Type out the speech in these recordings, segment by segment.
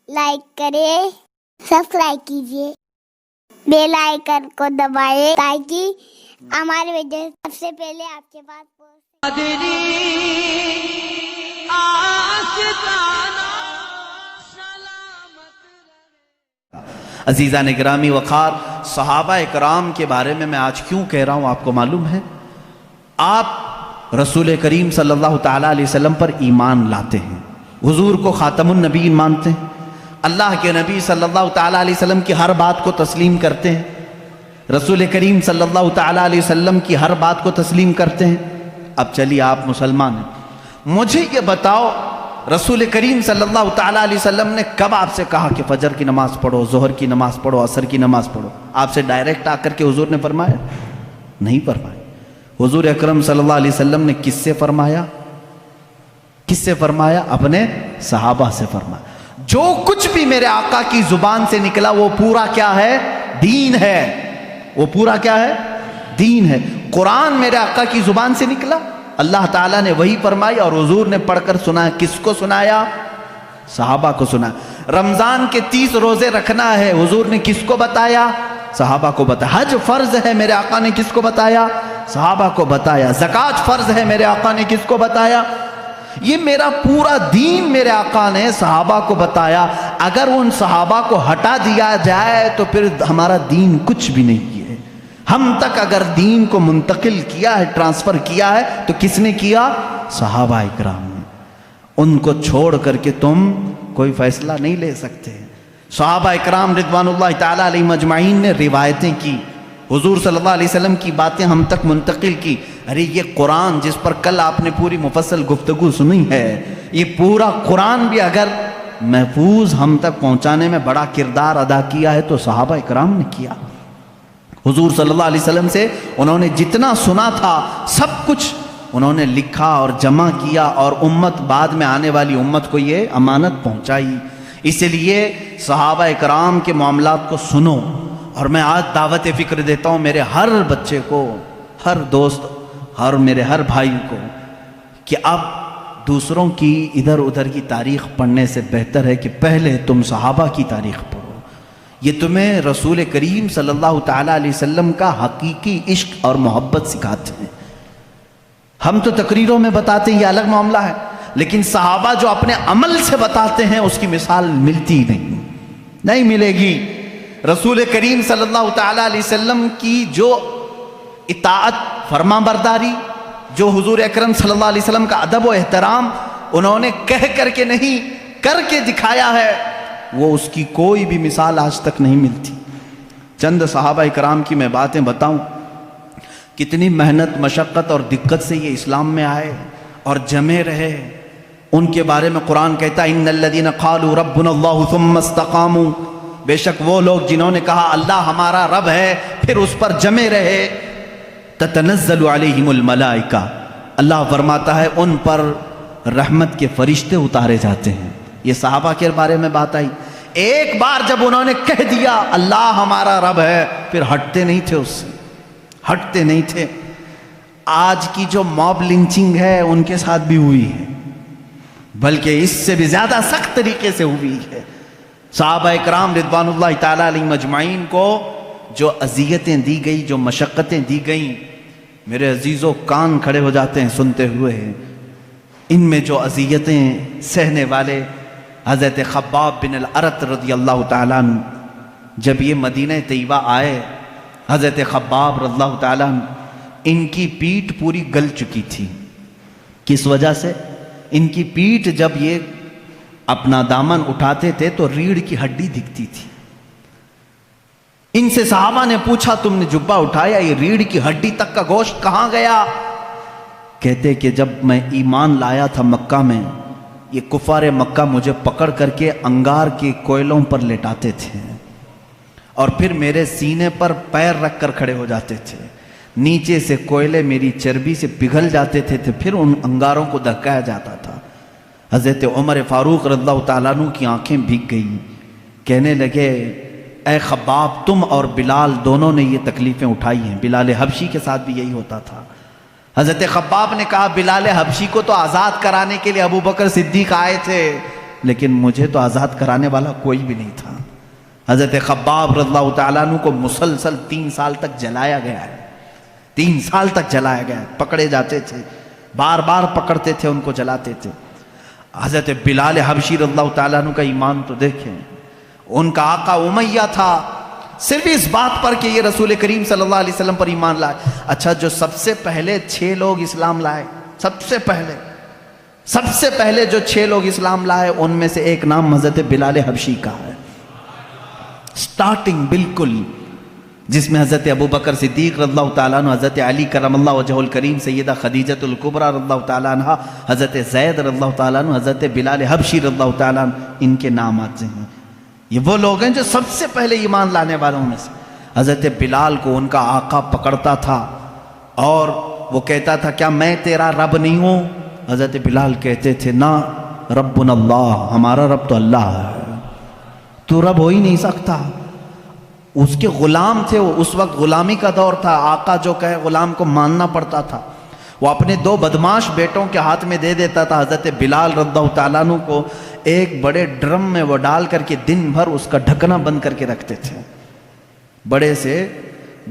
Like करें, subscribe कीजिए, bell icon को दबाएं ताकि हमारे वीडियो सबसे पहले आपके पास अजीज़ान गिरामी वक़ार, सहाबा इकराम के बारे में मैं आज क्यों कह रहा हूँ आपको मालूम है? आप रसूल करीम सल्लल्लाहु ताला अलैहि वसल्लम पर ईमान लाते हैं, हुजूर को ख़ातमुन नबीय्यीन मानते हैं, अल्लाह के नबी सल्लल्लाहु ताला अलैहि वसल्लम की हर बात को तस्लीम करते हैं, रसूल करीम सल्लल्लाहु ताला अलैहि वसल्लम की हर बात को तस्लीम करते हैं। अब चलिए, आप मुसलमान हैं, मुझे ये बताओ, रसूल करीम सल्लल्लाहु ताला अलैहि वसल्लम ने कब आपसे कहा कि फजर की नमाज़ पढ़ो, ज़ोहर की नमाज़ पढ़ो, असर की नमाज़ पढ़ो? आपसे डायरेक्ट आकर के हुजूर ने फरमाया? नहीं फरमाया। हुजूर अकरम सल्लल्लाहु अलैहि वसल्लम ने किससे फरमाया? किससे फरमाया? अपने सहाबा से फरमाया। जो कुछ भी मेरे आका की जुबान से निकला वो पूरा क्या है? दीन है। वो पूरा क्या है? दीन है। कुरान मेरे आका की जुबान से निकला, अल्लाह ताला ने वही फरमाई और हुजूर ने पढ़कर सुनाया। किसको सुनाया? सहाबा को सुनाया। रमजान के 30 रोजे रखना है, हुजूर ने किसको बताया? सहाबा को बताया। हज फर्ज है, मेरे आका ने किसको बताया? सहाबा को बताया। ज़कात फर्ज है, मेरे आका ने किसको बताया? ये मेरा पूरा दीन मेरे आका ने सहाबा को बताया। अगर उन सहाबा को हटा दिया जाए तो फिर हमारा दीन कुछ भी नहीं है। हम तक अगर दीन को मुंतकिल किया है, ट्रांसफर किया है, तो किसने किया? सहाबा इकराम ने। उनको छोड़ करके तुम कोई फैसला नहीं ले सकते। सहाबा इकराम रिदवानुल्लाह ताला अलैहिम अजमाइन ने रिवायतें की, हुजूर सल्लल्लाहु अलैहि वसल्लम की बातें हम तक मुंतकिल की। अरे ये कुरान जिस पर कल आपने पूरी मुफस्सल गुफ्तगू सुनी है, ये पूरा कुरान भी अगर महफूज हम तक पहुंचाने में बड़ा किरदार अदा किया है तो सहाबा इकराम ने किया। हुजूर सल्लल्लाहु अलैहि वसल्लम से उन्होंने जितना सुना था सब कुछ उन्होंने लिखा और जमा किया और उम्मत, बाद में आने वाली उम्मत को ये अमानत पहुंचाई। इसलिए सहाबा इकराम के मामलात को सुनो। और मैं आज दावत फ़िक्र देता हूँ मेरे हर बच्चे को, हर दोस्त, हर मेरे हर भाई को, कि अब दूसरों की इधर उधर की तारीख़ पढ़ने से बेहतर है कि पहले तुम सहाबा की तारीख़ पढ़ो। ये तुम्हें रसूल करीम सल्लल्लाहु ताला अलैहि वसल्लम का हकीकी इश्क और मोहब्बत सिखाते हैं। हम तो तकरीरों में बताते हैं, ये अलग मामला है, लेकिन सहाबा जो अपने अमल से बताते हैं उसकी मिसाल मिलती नहीं मिलेगी। रसूल करीम सल्लल्लाहु ताला अलैहि वसल्लम की जो इताअत, फरमा बरदारी, जो हुजूर अकरम सल्लल्लाहु अलैहि वसल्लम का अदब व एहतराम उन्होंने कह करके नहीं करके दिखाया है, वो उसकी कोई भी मिसाल आज तक नहीं मिलती। चंद सहाबा इकराम की मैं बातें बताऊं, कितनी मेहनत, मशक्क़त और दिक्कत से ये इस्लाम में आए और जमे रहे। उनके बारे में कुरान कहता है, इन्नल्लज़ीना क़ालू रब्बुनल्लाहु सुम्मा इस्तक़ामू, बेशक वो लोग जिन्होंने कहा अल्लाह हमारा रब है फिर उस पर जमे रहे, ततनज़्ज़लु अलैहिमुल मलाइका, अल्लाह फरमाता है उन पर रहमत के फरिश्ते उतारे जाते हैं। ये सहाबा के बारे में बात आई। एक बार जब उन्होंने कह दिया अल्लाह हमारा रब है, फिर हटते नहीं थे उससे, हटते नहीं थे। आज की जो मॉब लिंचिंग है उनके साथ भी हुई है, बल्कि इससे भी ज्यादा सख्त तरीके से हुई है। सहाबा इकराम रिदवानुल्लाह ताला अलैहिम अजमाइन को जो अज़ियतें दी गई, जो मशक्क़तें दी गई, मेरे अजीज़ों कान खड़े हो जाते हैं सुनते हुए। इनमें जो अज़ियतें सहने वाले हज़रत ख़ब्बाब बिन अल-अरत रज़ियल्लाहु ताला अन्हु, जब ये मदीना तैयबा आए, हज़रत ख़ब्बाब रज़ियल्लाहु ताला अन्हु, इनकी पीठ पूरी गल चुकी थी। किस वजह से? इनकी पीठ जब ये अपना दामन उठाते थे तो रीढ़ की हड्डी दिखती थी। इनसे सहाबा ने पूछा, तुमने जुब्बा उठाया, ये रीढ़ की हड्डी तक का गोश्त कहां गया? कहते कि जब मैं ईमान लाया था मक्का में, ये कुफार मक्का मुझे पकड़ करके अंगार के कोयलों पर लेटाते थे और फिर मेरे सीने पर पैर रख कर खड़े हो जाते थे। नीचे से कोयले मेरी चर्बी से पिघल जाते थे, फिर उन अंगारों को दहकाया जाता था। हज़रत उमर फ़ारूक रज़ियल्लाहु ताला अन्हु की आंखें भीग गई। कहने लगे, ए ख़ब्बाब, तुम और बिलाल दोनों ने ये तकलीफ़ें उठाई हैं। बिलाल हबशी के साथ भी यही होता था। हज़रत ख़ब्बाब ने कहा, बिलाल हबशी को तो आज़ाद कराने के लिए अबू बकर सिद्दीक़ आए थे, لیکن مجھے تو آزاد کرانے والا کوئی بھی نہیں تھا۔ حضرت خباب رضی اللہ تعالیٰ عنہ کو مسلسل 3 سال تک جلایا گیا ہے، 3 سال تک جلایا گیا ہے، پکڑے جاتے تھے، بار بار پکڑتے تھے، ان کو جلاتے تھے۔ حضرت بلال حبشی رضی اللہ تعالیٰ عنہ کا ایمان تو دیکھیں، ان کا آقا امیہ تھا، صرف اس بات پر کہ یہ رسول کریم صلی اللہ علیہ وسلم پر ایمان لائے۔ اچھا، جو سب سے پہلے 6 لوگ اسلام لائے، سب سے پہلے جو 6 لوگ اسلام لائے، ان میں سے ایک نام حضرت بلال حبشی کا ہے۔ سٹارٹنگ بالکل، جس میں حضرت ابو بکر صدیق رضی اللہ تعالیٰ عنہ، حضرت علی کرم اللہ وجہہ الکریم، سیدہ خدیجۃ الکبریٰ رضی اللہ تعالیٰ عنہ، حضرت زید رضی اللہ تعالیٰ عنہ، حضرت بلال حبشی رضی اللہ تعالیٰ عنہ، ان کے نام آتے ہیں۔ یہ وہ لوگ ہیں جو سب سے پہلے ایمان لانے والوں میں سے۔ حضرت بلال کو ان کا آقا پکڑتا تھا اور وہ کہتا تھا کیا میں تیرا رب نہیں ہوں؟ حضرت بلال کہتے تھے نا، ربنا اللہ، ہمارا رب تو اللہ ہے، تو رب ہو ہی نہیں سکتا۔ اس کے غلام تھے وہ، اس وقت غلامی کا دور تھا، آقا جو کہے غلام کو ماننا پڑتا تھا۔ وہ اپنے 2 بدماش بیٹوں کے ہاتھ میں دے دیتا تھا۔ حضرت بلال رضی اللہ تعالیٰ عنہ کو ایک بڑے ڈرم میں وہ ڈال کر کے دن بھر اس کا ڈھکنا بند کر کے رکھتے تھے، بڑے سے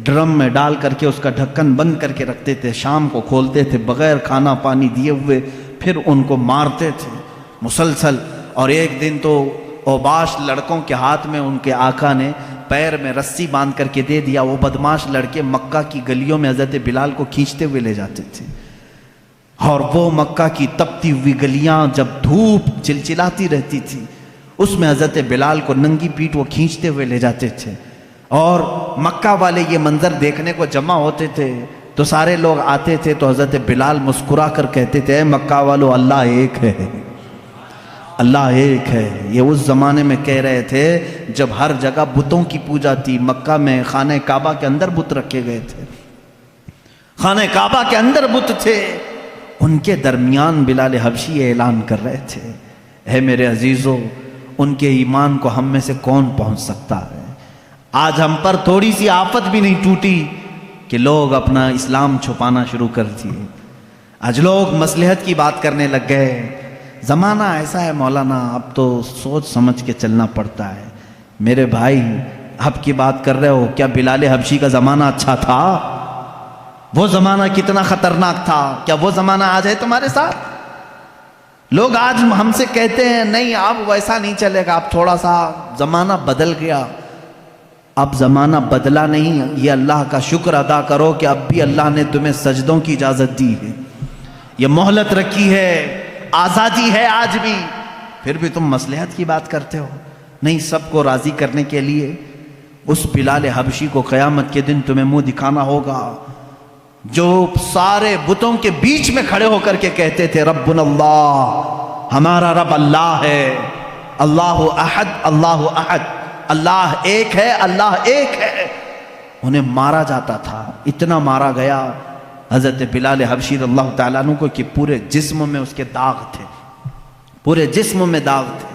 ڈرم میں ڈال کر کے اس کا ڈھکن بند کر کے رکھتے تھے، شام کو کھولتے تھے بغیر کھانا پانی دیے ہوئے، پھر ان کو مارتے تھے مسلسل۔ اور ایک دن تو اوباش لڑکوں کے ہاتھ میں ان کے آقا نے پیر میں رسی باندھ کر کے دے دیا۔ وہ بدماش لڑکے مکہ کی گلیوں میں حضرت بلال کو کھینچتے ہوئے لے جاتے تھے، اور وہ مکہ کی تپتی ہوئی گلیاں جب دھوپ چلچلاتی رہتی تھی، اس میں حضرت بلال کو ننگی پیٹ وہ کھینچتے ہوئے لے جاتے تھے۔ اور مکہ والے یہ منظر دیکھنے کو جمع ہوتے تھے تو سارے لوگ آتے تھے تو حضرت بلال مسکرا کر کہتے تھے اے مکہ والو، اللہ ایک ہے، اللہ ایک ہے۔ یہ اس زمانے میں کہہ رہے تھے جب ہر جگہ بتوں کی پوجا تھی۔ مکہ میں خانہ کعبہ کے اندر بت رکھے گئے تھے، خانہ کعبہ کے اندر بت تھے، ان کے درمیان بلال حبشی اعلان کر رہے تھے اے میرے عزیزو، ان کے ایمان کو ہم میں سے کون پہنچ سکتا ہے؟ آج ہم پر تھوڑی سی آفت بھی نہیں ٹوٹی کہ لوگ اپنا اسلام چھپانا شروع کر دیے۔ آج لوگ مصلحت کی بات کرنے لگ گئے۔ زمانہ ایسا ہے مولانا، اب تو سوچ سمجھ کے چلنا پڑتا ہے۔ میرے بھائی، اب کی بات کر رہے ہو، کیا بلال حبشی کا زمانہ اچھا تھا؟ وہ زمانہ کتنا خطرناک تھا، کیا وہ زمانہ آج ہے تمہارے ساتھ؟ لوگ آج ہم سے کہتے ہیں نہیں اب ویسا نہیں چلے گا، اب تھوڑا سا زمانہ بدل گیا۔ اب زمانہ بدلا نہیں، یہ اللہ کا شکر ادا کرو کہ اب بھی اللہ نے تمہیں سجدوں کی اجازت دی ہے، یہ مہلت رکھی ہے، آزادی ہے آج بھی، پھر بھی تم مصلحت کی بات کرتے ہو۔ نہیں، سب کو راضی کرنے کے لیے اس بلال حبشی کو قیامت کے دن تمہیں منہ دکھانا ہوگا جو سارے بتوں کے بیچ میں کھڑے ہو کر کے کہتے تھے ربنا اللہ، ہمارا رب اللہ ہے، اللہ احد، اللہ احد، اللہ ایک ہے، اللہ ایک ہے۔ انہیں مارا جاتا تھا، اتنا مارا گیا حضرت بلال حبشی رضی اللہ تعالیٰ عنہ کو کہ پورے جسم میں اس کے داغ تھے، پورے جسم میں داغ تھے۔